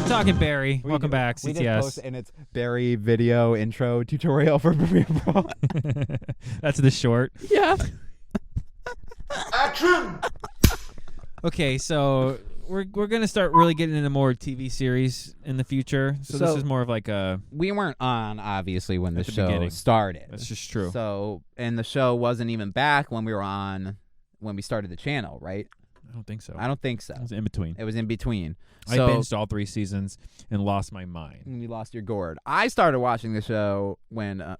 Talking Barry. Welcome back, We did post, CTS. and it's Barry video intro tutorial for Premiere Pro. That's the short. Yeah. Action! Okay, so we're gonna start really getting into more TV series in the future. So this So- is more of like a. We weren't on, obviously, when the At the show beginning. started. That's just true. So, and the show wasn't even back when we were on, when we started the channel, right? I don't think so. I don't think so. It was in between. It was in between. I So, binged all 3 seasons and lost my mind. you lost your gourd. I started watching the show when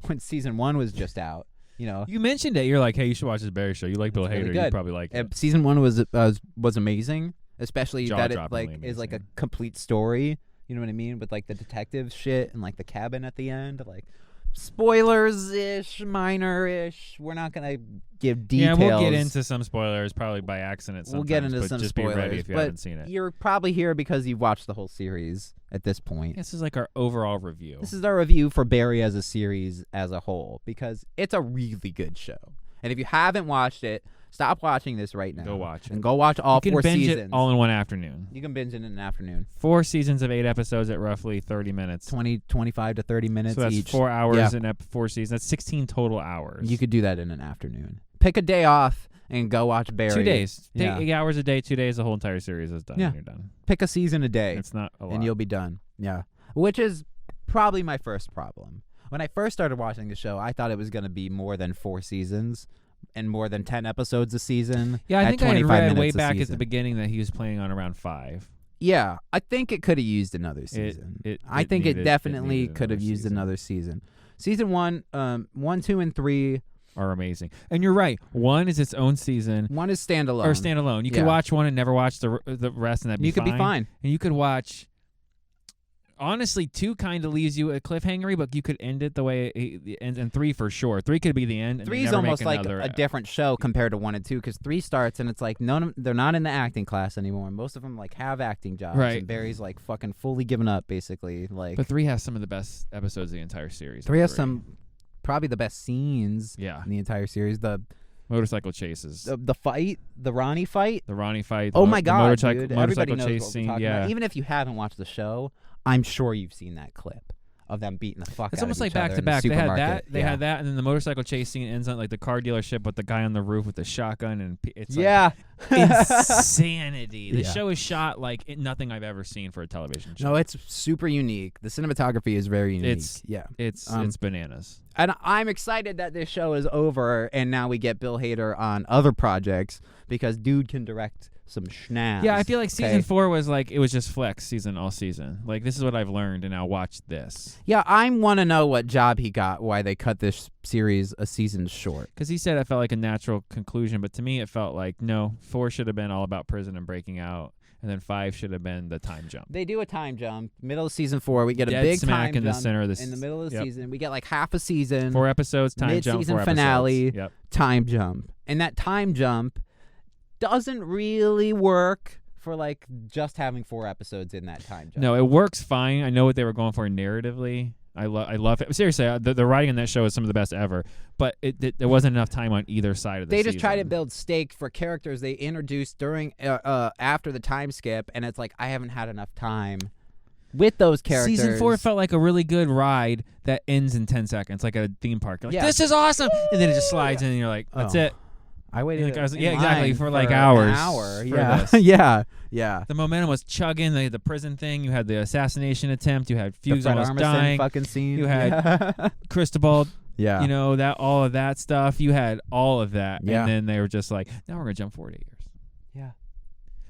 when season 1 was just out. You know, You mentioned it. You're like, hey, you should watch this Barry show. You like Bill It's really Hader. You good. probably like it. season 1 was amazing, especially that it like Jaw-droppingly is like a amazing. complete story. You know what I mean? With like the detective shit and like the cabin at the end. Like spoilers ish, minor ish. We're not gonna give details. Yeah, we'll get into some spoilers probably by accident. We'll get sometimes, into but some just spoilers. be ready if you but haven't seen it. You're probably here because you've watched the whole series at this point. This is like our overall review. This is our review for Barry as a series as a whole because it's a really good show. And if you haven't watched it, stop watching this right now. Go watch it. And go watch all you can 4 binge seasons. it all in one afternoon. You can binge it in an afternoon. 4 seasons of 8 episodes at roughly 30 minutes. 25 to 30 minutes So that's each. 4 hours Yeah. in 4 seasons. That's 16 total hours. You could do that in an afternoon. Pick a day off and go watch Barry. 2 days. Take Yeah. 8 hours a day, 2 days, the whole entire series is done. Yeah. And you're done. Pick a season a day. It's not a lot. And you'll be done. Yeah. Which is probably my first problem. When I first started watching the show, I thought it was going to be more than 4 seasons and more than 10 episodes a season. Yeah, I at think I had 25 read way minutes a back at the season. beginning that he was planning on around 5. Yeah, I think it could have used another season. I think it definitely needed could have another used season. another season. Season 1, 1, 2, and 3. Are amazing. And you're right. 1 is its own season. 1 is standalone. Or standalone. You Yeah. could watch 1 and never watch the rest, and that'd be You could be fine. And you could watch. Honestly, 2 kind of leaves you a cliffhangery, but you could end it the way it ends, and 3 for sure. 3 could be the end. And 3 they is never make almost like another, a different show compared to 1 and 2 because 3 starts and it's like they're not in the acting class anymore. Most of them like have acting jobs. Right. And Barry's like fucking fully given up basically. Like But 3 has some of the best episodes of the entire series. 3 has Three. some probably the best scenes Yeah. in the entire series. The Motorcycle chases. fight, the Ronnie fight. The Ronnie fight. Oh the my the god, motorcycle, dude! motorcycle Everybody knows chase what we're scene. talking Yeah. about. Even if you haven't watched the show, I'm sure you've seen that clip of them beating the fuck It's out almost of like each back other to in the back. They had supermarket. that. They yeah. had that, and then the motorcycle chase scene ends on like the car dealership with the guy on the roof with the shotgun, and it's Yeah. insanity. The Yeah. show is shot like nothing I've ever seen for a television show. No, it's super unique. The cinematography is very unique. It's- It's It's bananas. and I'm excited that this show is over and now we get Bill Hader on other projects because dude can direct some schnaz. Yeah, I feel like season okay? 4 was like it was just flex season all season. Like this is what I've learned, and now watch this. Yeah, I want to know what job he got, why they cut this series a season short. Because he said it felt like a natural conclusion, but to me it felt like no. 4 should have been all about prison and breaking out, and then 5 should have been the time jump. They do a time jump. Middle of season 4, we get Dead a big smack time in the jump center of this. in the middle of the yep. season. We get like half a season. 4 episodes, time jump. Mid-season 4 episodes. finale. Yep. Time jump. And that time jump doesn't really work for like just having 4 episodes in that time jump. No, it works fine. I know what they were going for narratively. I love it. Seriously, the writing in that show is some of the best ever. But there wasn't enough time on either side of the They season. just try to build stake for characters they introduced during after the time skip, and it's like I haven't had enough time with those characters. Season 4 felt like a really good ride that ends in 10 seconds, like a theme park. You're like, Yeah. this is awesome, and then it just slides in, and you're like, that's Oh. it. I waited. Like, I was- in yeah, exactly, line for, like, an hours hour. for Yeah, this. yeah. The momentum was chugging. They had the prison thing. You had the assassination attempt. You had The Fuchs Fred almost Armisen dying. fucking scene. You had- yeah. Cristobal, yeah. you know, that all of that stuff. You had all of that, Yeah. and then they were just like, now we're gonna jump 4 to 8 years. Yeah.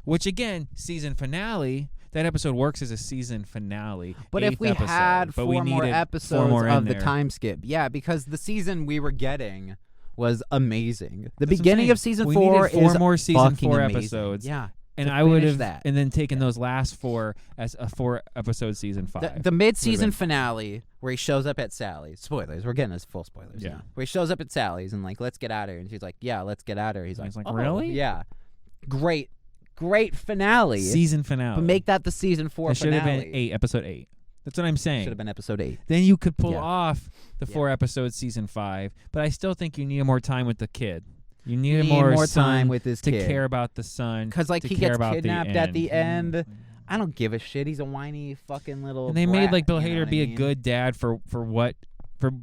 Which again, season finale. That episode works as a season finale. But if 8th we episode, had but we 4 more needed episodes 4 more in of the there. time skip, yeah, because the season we were getting was amazing. The That's what I'm beginning saying. of season we 4 needed 4 is more season fucking 4 amazing. episodes. Yeah. And to I would finish have, that. and then taken those last 4 as a 4 episode season 5. The mid-season been- finale where he shows up at Sally's. Spoilers. We're getting us full spoilers. Yeah. now. Where he shows up at Sally's and like, let's get out of here. And she's like, yeah, let's get out of here. He's He's like, like, oh, really? Yeah. Great finale. season finale. But make that the season 4 it should finale. have been 8, episode 8. That's what I'm saying. Should have been episode 8. Then you could pull Yeah. off the Yeah. 4 episodes season 5, but I still think you need more time with the kid. You need Need more more son time with this to kid. care about the son. Because like to he care gets about kidnapped the at the end. I don't give a shit. He's a whiny fucking little. And they made brat, like Bill you know Hader what I be a mean? good dad for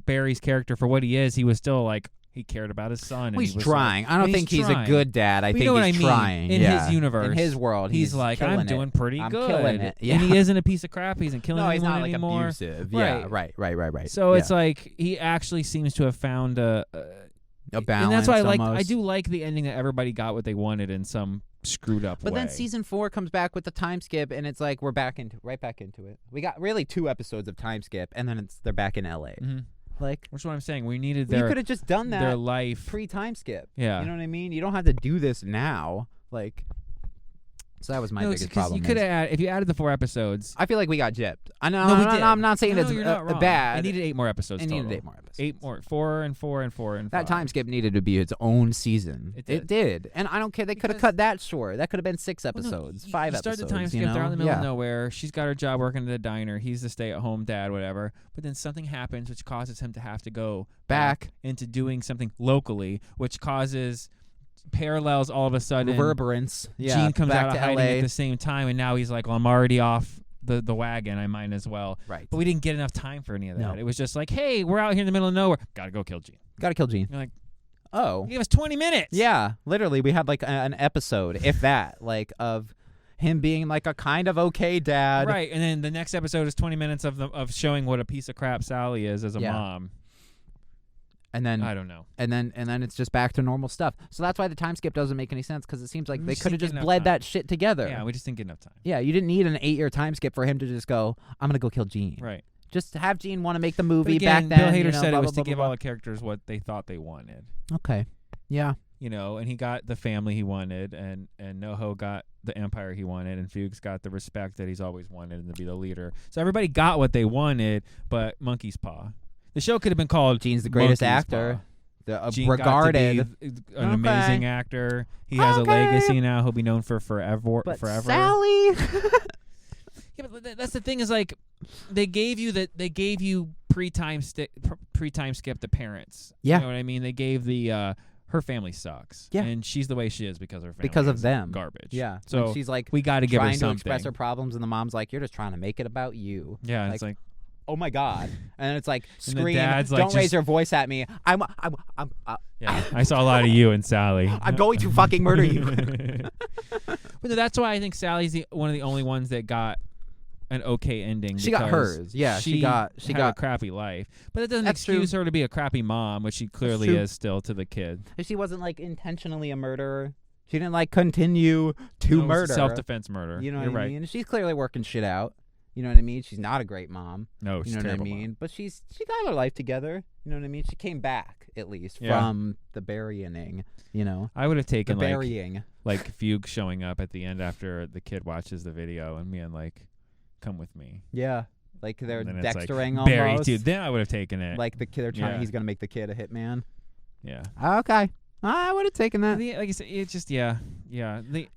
Barry's character for what he is. He was still like he cared about his son. And Well, he's he was trying. Like, I don't and think he's trying. a good dad. I But think you know what he's I mean? trying. In yeah. his universe, in his world, he's like, I'm killing doing it. pretty I'm good. killing it. Yeah. And he isn't a piece of crap. He isn't killing No, he's anyone not like anymore. abusive. Yeah, Right. right. So yeah. it's like he actually seems to have found a balance. and that's why I like. I almost. do like the ending that everybody got what they wanted in some screwed up But way. then season 4 comes back with the time skip, and it's like we're right back into it. We got really 2 episodes of time skip, and then they're back in LA. Mhm. Like, Which is what I'm saying. We needed you their could have just done their that life. pre-time skip. Yeah. You know what I mean? You don't have to do this now. Like, so that was my biggest problem. You could have if you added the 4 episodes. I feel like we got gypped. I know. No, we did. I'm not saying No, it's you're not wrong. bad. It needed 8 more episodes. It total. needed 8 more episodes. 8 more. 4 and 4 and 4 and That 5. time skip needed to be its own season. It did. And I don't care. They could have Because- cut that short. That could have been 6 Well, no, episodes, you 5 start episodes. the time skip. you know? They're out in the middle yeah. of nowhere. She's got her job working at the diner. He's the stay-at-home dad, whatever. But then something happens, which causes him to have to go Back. into doing something locally, which causes parallels all of a sudden. Reverberance. Yeah. Gene comes back out of to hiding LA. at the same time, and now he's like, well, I'm already off the wagon. I might as well. Right. But we didn't get enough time for any of that. No. It was just like, hey, we're out here in the middle of nowhere. Got to go kill Gene. Gotta kill Gene. You're like, Oh. you gave us 20 minutes. Yeah. Literally, we had like an episode, if that, like of him being like a kind of okay dad. Right, and then the next episode is 20 minutes of showing what a piece of crap Sally is as a Yeah. mom. And then I don't know. and then it's just back to normal stuff. So that's why the time skip doesn't make any sense, because it seems like We they just could have didn't just get enough bled time. that shit together. Yeah, we just didn't get enough time. Yeah, you didn't need an 8-year time skip for him to just go, I'm gonna go kill Gene. Right. Just have Gene want to make the But movie again, back then. Bill Hader you know, said blah, it was blah, to give blah, all the characters what they thought they wanted. blah. Okay. Yeah. You know, and he got the family he wanted, and NoHo got the empire he wanted, and Fuchs got the respect that he's always wanted and to be the leader. So everybody got what they wanted, but Monkey's Paw. The show could have been called Gene's the greatest Monkey's actor. Paw. The Gene regarded. got to be an amazing actor. He has a Okay. legacy now. He'll be known for forever. But forever. Sally. Yeah, but that's the thing is like they gave you pre-time skip the parents. Yeah. You know what I mean? They gave the her family sucks. Yeah. And she's the way she is because her family Because of is them. garbage. Yeah. So When she's like we got to give her trying to something. express her problems, and the mom's like, "You're just trying to make it about you." Yeah, like, it's like Oh my god! And then it's like, And the scream! dad's like, Don't raise just- your voice at me. I'm yeah, I saw a lot of you and Sally. I'm going to fucking murder you. But no, that's why I think Sally's one of the only ones that got an okay ending. She got because hers. Yeah, she had got a crappy life, but that doesn't That's excuse true. her to be a crappy mom, which she clearly true. is still to the kid. She wasn't like intentionally a murderer. She didn't like continue to murder. Self-defense murder. You know You're what I right. mean? She's clearly working shit out. You know what I mean? She's not a great mom. No, she's You know what I terrible. mean? Mom. But she got her life together. You know what I mean? She came back at least Yeah. from the burying. You know, I would have the taken burying. like Fugue showing up at the end after the kid watches the video and being like, "Come with me." Yeah, like they're And then it's like, dextering almost. Barry too. Then I would have taken it. Like the kid, they're trying. Yeah. He's gonna make the kid a hitman. yeah. Okay, I would have taken that. Like I said, it's just yeah.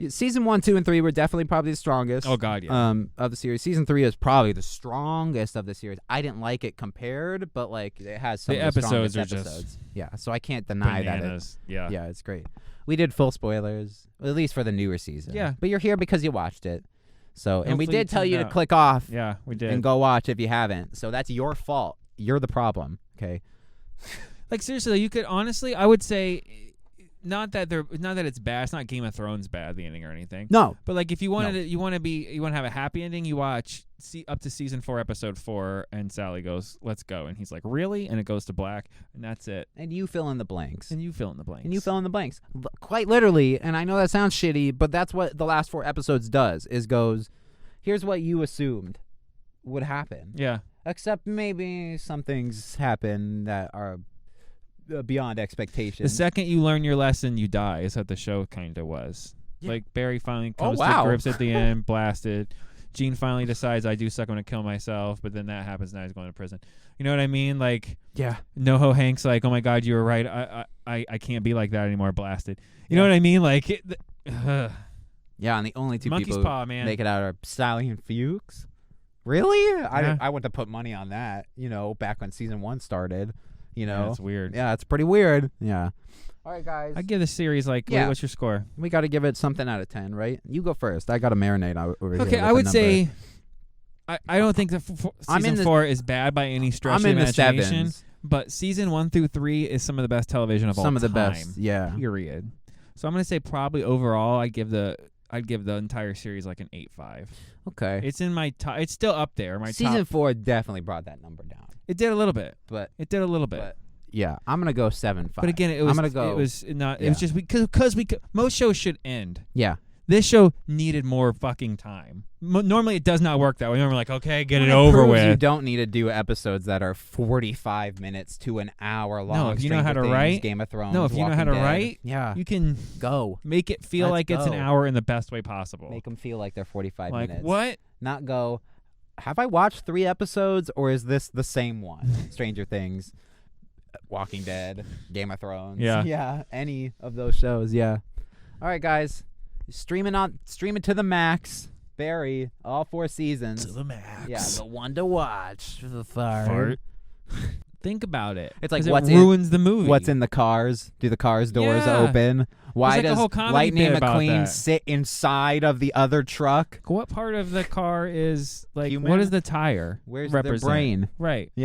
Season 1, 2, and 3 were definitely probably the strongest. Oh God, yeah. Of the series. Season 3 is probably the strongest of the series. I didn't like it compared, but like it has some The of the episodes strongest are just episodes. Yeah, so I can't deny that. Bananas. Yeah. Yeah, it's great. We did full spoilers, at least for the newer season. Yeah. But you're here because you watched it. So, and we Hopefully did you tell you tuned to out. click off Yeah, we did. and go watch if you haven't. So that's your fault. You're the problem. Okay. Like seriously, you could honestly, I would say, not that it's bad. It's not Game of Thrones bad, the ending or anything. No. But like, if you wanted it, you want to have a happy ending. You watch up to season 4, episode 4, and Sally goes, "Let's go," and he's like, "Really?" And it goes to black, and that's it. And you fill in the blanks. And you fill in the blanks. And you fill in the blanks. Quite literally, and I know that sounds shitty, but that's what the last 4 episodes does, is goes, here's what you assumed would happen. Yeah. Except maybe some things happen that are beyond The expectations. second you learn your lesson, you die. Is what the show kind of was. Yeah. Like Barry finally Oh, comes wow. to grips at the end, blasted. Gene finally decides, I do suck, I'm going to kill myself, but then that happens, now he's going to prison. You know what I mean? Like, Yeah. NoHo Hank's like, oh my God, you were right. I can't be like that anymore, blasted. You know what I mean? Like, Yeah, and the only 2 Monkey's people Paw, who man. make it out are Sally and Fuchs. Really? Yeah. I went to put money on that, back when season 1 started. You Yeah, know, it's weird. Yeah, it's pretty weird. Yeah. All right, guys. I give the series like. Yeah. What's your score? We got to give it something out of 10, right? You go first. I got to marinate over here. Okay, with I the would number. say. I don't think the I'm in season the- 4 is bad by any stretch I'm of in the imagination. sevens. But season 1 through 3 is some of the best television of all time. Some of the best. Yeah. Period. So I'm gonna say probably overall I'd give the entire series like an 8.5. Okay. It's in my top. It's still up there. My Season top. 4 definitely brought that number down. It did a little bit. But It did a little bit. But yeah, I'm gonna go 7.5. But again, it was. I'm gonna go. It was not. It yeah. was just because most shows should end. Yeah. This show needed more fucking time. Normally, it does not work that way. Normally, like, okay, get Well, it over proves with. You don't need to do episodes that are 45 minutes to an hour long. No, if you know how Stranger to Things, write- Game of Thrones. No, if you know how Walking to Dead. write, yeah, You can go. make it feel Let's like it's an go. hour in the best way possible. Make them feel like they're 45 like minutes. what? Not go. Have I watched 3 episodes, or is this the same one? Stranger Things, Walking Dead, Game of Thrones. Yeah. Yeah. Any of those shows. Yeah. All right, guys. Stream it to the max. Barry, all 4 seasons. the max. Yeah, the one to watch. The Fart. Think about it. It's like 'cause what's it in- ruins the movie. What's in the cars? Do the cars doors Yeah. open? Why like a does whole comedy Lightning bit about McQueen that. sit inside of the other truck? What part of the car is like? Human? What is the tire? Where's represent? their brain? Right. Yeah.